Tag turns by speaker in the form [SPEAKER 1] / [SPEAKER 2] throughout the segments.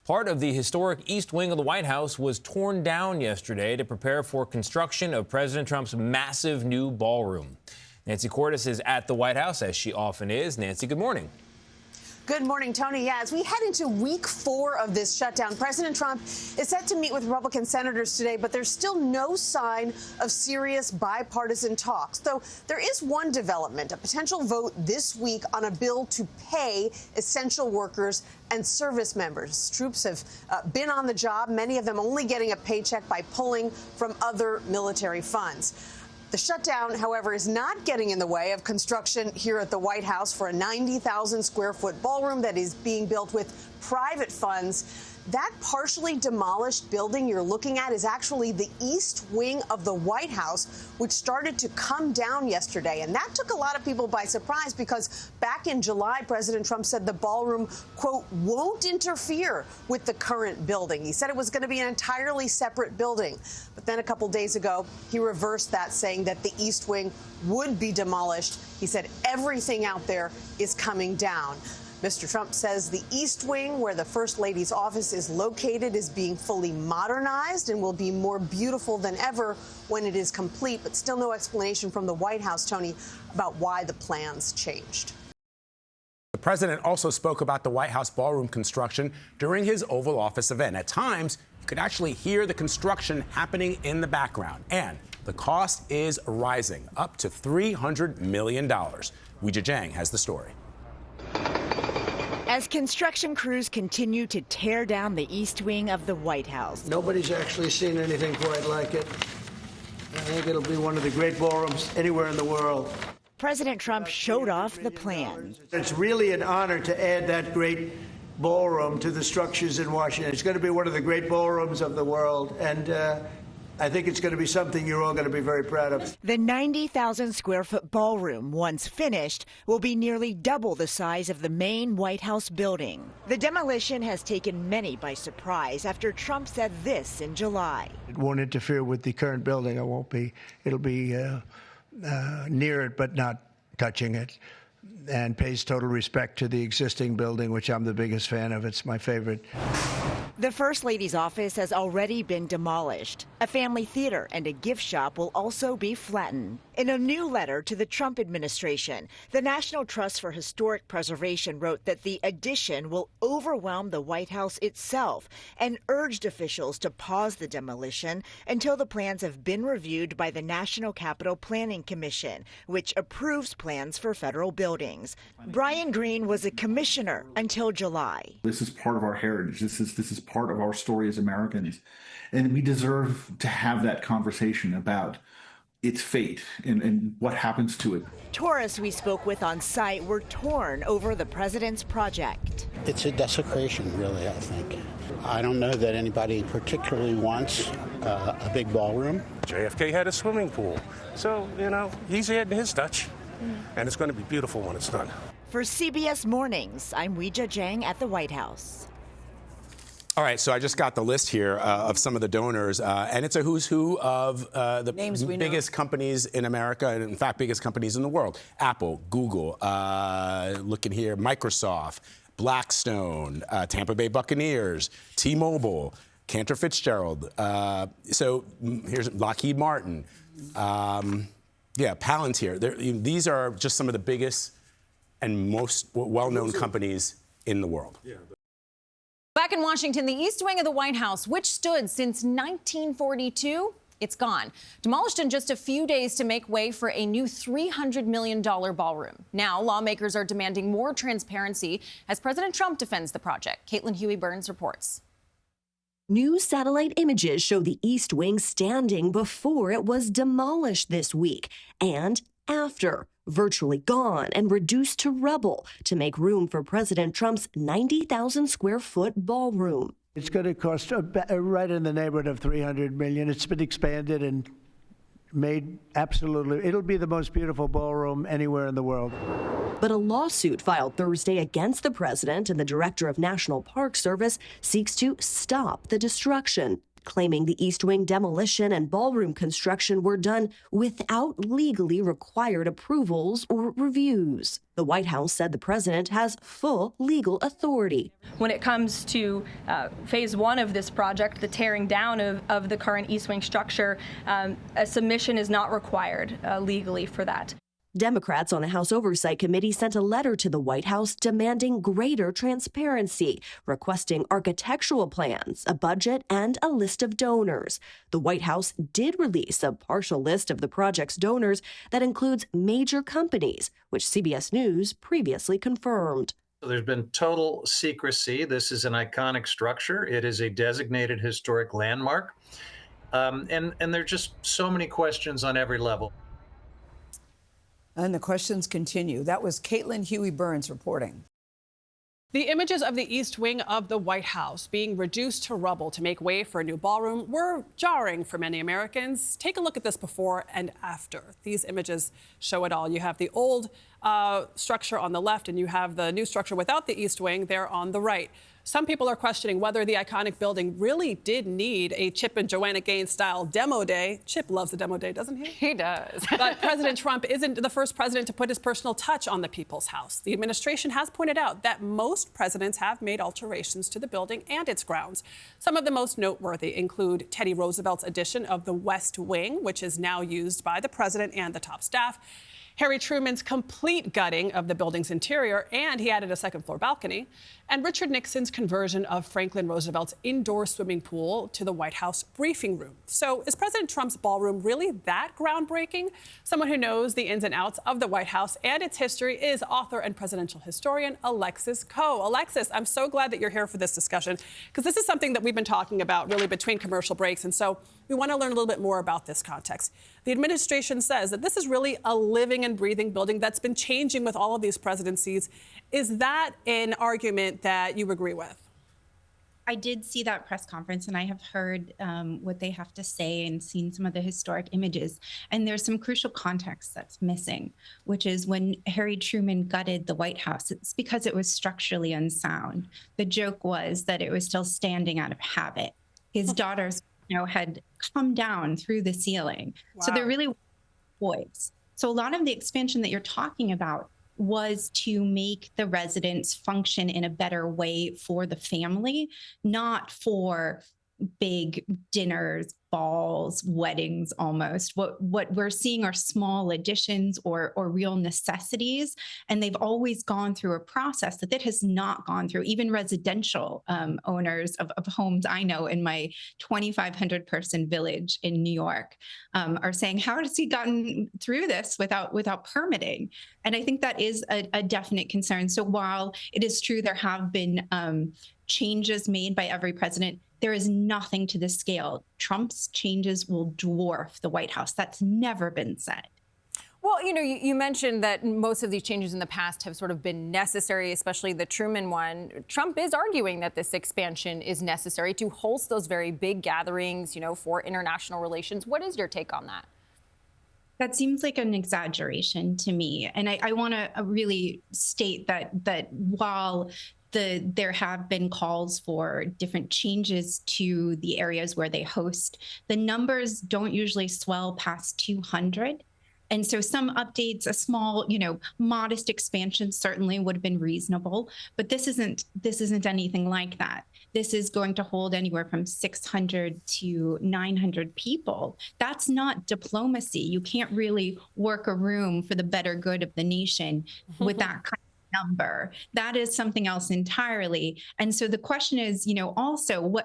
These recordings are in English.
[SPEAKER 1] Part of the historic east wing of the White House was torn down yesterday to prepare for construction of President Trump's massive new ballroom. Nancy Cordes is at the White House, as she often is. Nancy, good morning.
[SPEAKER 2] Good morning, Tony. Yeah, as we head into week 4 of this shutdown, President Trump is set to meet with Republican senators today, but there's still no sign of serious bipartisan talks. Though there is one development, a potential vote this week on a bill to pay essential workers and service members. Troops have been on the job, many of them only getting a paycheck by pulling from other military funds. The shutdown, however, is not getting in the way of construction here at the White House for a 90,000 square foot ballroom that is being built with private funds. That partially demolished building you're looking at is actually the east wing of the White House, which started to come down yesterday. And that took a lot of people by surprise because back in July, President Trump said the ballroom, quote, won't interfere with the current building. He said it was going to be an entirely separate building. But then a couple days ago, he reversed that, saying that the east wing would be demolished. He said everything out there is coming down. Mr. Trump says the East Wing, where the First Lady's office is located, is being fully modernized and will be more beautiful than ever when it is complete. But still no explanation from the White House, Tony, about why the plans changed.
[SPEAKER 3] The president also spoke about the White House ballroom construction during his Oval Office event. At times, you could actually hear the construction happening in the background. And the cost is rising, up to $300 million. Weijia Jiang has the story.
[SPEAKER 4] As construction crews continue to tear down the east wing of the White House.
[SPEAKER 5] Nobody's actually seen anything quite like it. I think it'll be one of the great ballrooms anywhere in the world.
[SPEAKER 4] President Trump showed off the plan.
[SPEAKER 5] It's really an honor to add that great ballroom to the structures in Washington. It's going to be one of the great ballrooms of the world. And I think it's going to be something you're all going to be very proud of.
[SPEAKER 4] The 90,000 square foot ballroom, once finished, will be nearly double the size of the main White House building. The demolition has taken many by surprise after Trump said this in July.
[SPEAKER 5] It won't interfere with the current building. It'll be near it, but not touching it, and pays total respect to the existing building, which I'm the biggest fan of. It's my favorite.
[SPEAKER 4] The First Lady's office has already been demolished. A family theater and a gift shop will also be flattened. In a new letter to the Trump administration, the National Trust for Historic Preservation wrote that the addition will overwhelm the White House itself and urged officials to pause the demolition until the plans have been reviewed by the National Capital Planning Commission, which approves plans for federal buildings. Brian Green was a commissioner until July.
[SPEAKER 6] This is part of our heritage. This is part of our story as Americans. And we deserve to have that conversation about its fate and what happens to it.
[SPEAKER 4] Tourists we spoke with on site were torn over the president's project.
[SPEAKER 7] It's a desecration, really, I think. I don't know that anybody particularly wants a big ballroom.
[SPEAKER 8] JFK had a swimming pool. So, he's getting his touch. And it's going to be beautiful when it's done.
[SPEAKER 4] For CBS Mornings, I'm Weijia Jiang at the White House.
[SPEAKER 3] All right, so I just got the list here of some of the donors, and it's a who's who of the biggest companies in America, and in fact, biggest companies in the world. Apple, Google, looking here, Microsoft, Blackstone, Tampa Bay Buccaneers, T-Mobile, Cantor Fitzgerald. So here's Lockheed Martin. Palantir. These are just some of the biggest and most well-known companies in the world.
[SPEAKER 9] Back in Washington, the East Wing of the White House, which stood since 1942, it's gone. Demolished in just a few days to make way for a new $300 million ballroom. Now, lawmakers are demanding more transparency as President Trump defends the project. Caitlin Huey-Burns reports.
[SPEAKER 10] New satellite images show the East Wing standing before it was demolished this week and after, virtually gone and reduced to rubble to make room for President Trump's 90,000 square foot ballroom.
[SPEAKER 5] It's going to cost right in the neighborhood of $300 million. It's been expanded and made absolutely. It'll be the most beautiful ballroom anywhere in the world.
[SPEAKER 10] But a lawsuit filed Thursday against the president and the director of National Park Service seeks to stop the destruction. claiming the East Wing demolition and ballroom construction were done without legally required approvals or reviews. The White House said the president has full legal authority.
[SPEAKER 11] When it comes to phase one of this project, the tearing down of the current East Wing structure, a submission is not required legally for that.
[SPEAKER 10] Democrats on the House Oversight Committee sent a letter to the White House demanding greater transparency, requesting architectural plans, a budget, and a list of donors. The White House did release a partial list of the project's donors that includes major companies, which CBS News previously confirmed.
[SPEAKER 12] There's been total secrecy. This is an iconic structure. It is a designated historic landmark. And there are just so many questions on every level.
[SPEAKER 13] And the questions continue. That was Caitlin Huey-Burns reporting.
[SPEAKER 14] The images of the East Wing of the White House being reduced to rubble to make way for a new ballroom were jarring for many Americans. Take a look at this before and after. These images show it all. You have the old structure on the left, and you have the new structure without the East Wing there on the right. Some people are questioning whether the iconic building really did need a Chip and Joanna Gaines style demo day. Chip loves the demo day, doesn't he?
[SPEAKER 9] He does.
[SPEAKER 14] But President Trump isn't the first president to put his personal touch on the People's House. The administration has pointed out that most presidents have made alterations to the building and its grounds. Some of the most noteworthy include Teddy Roosevelt's addition of the West Wing, which is now used by the president and the top staff. Harry Truman's complete gutting of the building's interior, and he added a second-floor balcony, and Richard Nixon's conversion of Franklin Roosevelt's indoor swimming pool to the White House briefing room. So is President Trump's ballroom really that groundbreaking? Someone who knows the ins and outs of the White House and its history is author and presidential historian Alexis Coe. Alexis, I'm so glad that you're here for this discussion, because this is something that we've been talking about really between commercial breaks, and so we want to learn a little bit more about this context. The administration says that this is really a living and breathing building that's been changing with all of these presidencies. Is that an argument that you agree with?
[SPEAKER 15] I did see that press conference, and I have heard what they have to say and seen some of the historic images. And there's some crucial context that's missing, which is when Harry Truman gutted the White House, it's because it was structurally unsound. The joke was that it was still standing out of habit. His daughters had come down through the ceiling. Wow. So they're really voids. So a lot of the expansion that you're talking about was to make the residence function in a better way for the family, not for big dinners, balls, weddings almost. What we're seeing are small additions or real necessities. And they've always gone through a process that has not gone through. Even residential owners of homes I know in my 2,500 person village in New York are saying, how has he gotten through this without permitting? And I think that is a definite concern. So while it is true there have been changes made by every president, there is nothing to the scale. Trump's changes will dwarf the White House. That's never been said.
[SPEAKER 9] Well, you mentioned that most of these changes in the past have sort of been necessary, especially the Truman one. Trump is arguing that this expansion is necessary to host those very big gatherings, for international relations. What is your take on that?
[SPEAKER 15] That seems like an exaggeration to me. And I want to really state that while there have been calls for different changes to the areas where they host, the numbers don't usually swell past 200. And so some updates, a small, modest expansion certainly would have been reasonable, but this isn't anything like that. This is going to hold anywhere from 600 to 900 people. That's not diplomacy. You can't really work a room for the better good of the nation with that kind of number. That is something else entirely. And so the question is, also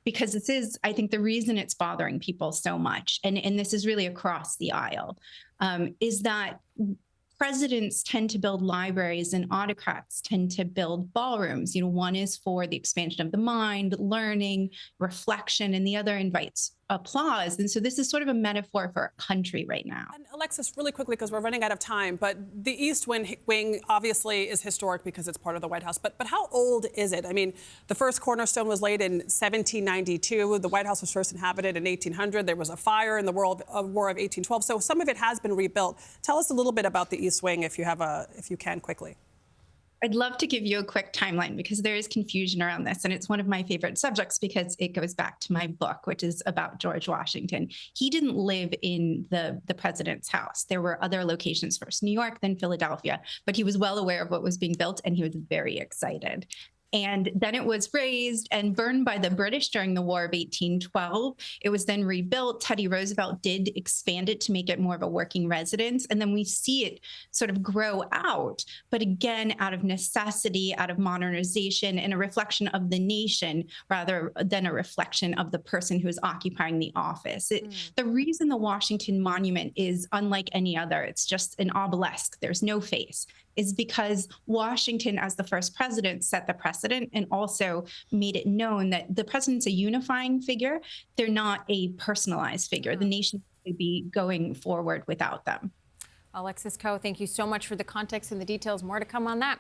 [SPEAKER 15] because this is, I think the reason it's bothering people so much, and this is really across the aisle, is that presidents tend to build libraries and autocrats tend to build ballrooms. One is for the expansion of the mind, learning, reflection, and the other invites applause. And so this is sort of a metaphor for a country right now.
[SPEAKER 14] And Alexis, really quickly, because we're running out of time, but the East Wing obviously is historic because it's part of the White House. But how old is it? I mean, the first cornerstone was laid in 1792. The White House was first inhabited in 1800. There was a fire in the War of 1812. So some of it has been rebuilt. Tell us a little bit about the East Wing, if you can, quickly.
[SPEAKER 15] I'd love to give you a quick timeline because there is confusion around this. And it's one of my favorite subjects because it goes back to my book, which is about George Washington. He didn't live in the president's house. There were other locations, first New York, then Philadelphia. But he was well aware of what was being built and he was very excited. And then it was razed and burned by the British during the War of 1812. It was then rebuilt. Teddy Roosevelt did expand it to make it more of a working residence. And then we see it sort of grow out, but again, out of necessity, out of modernization, and a reflection of the nation rather than a reflection of the person who is occupying the office. The reason the Washington Monument is unlike any other, it's just an obelisk, there's no face, is because Washington, as the first president, set the precedent and also made it known that the president's a unifying figure. They're not a personalized figure. The nation would be going forward without them.
[SPEAKER 9] Alexis Coe, thank you so much for the context and the details. More to come on that.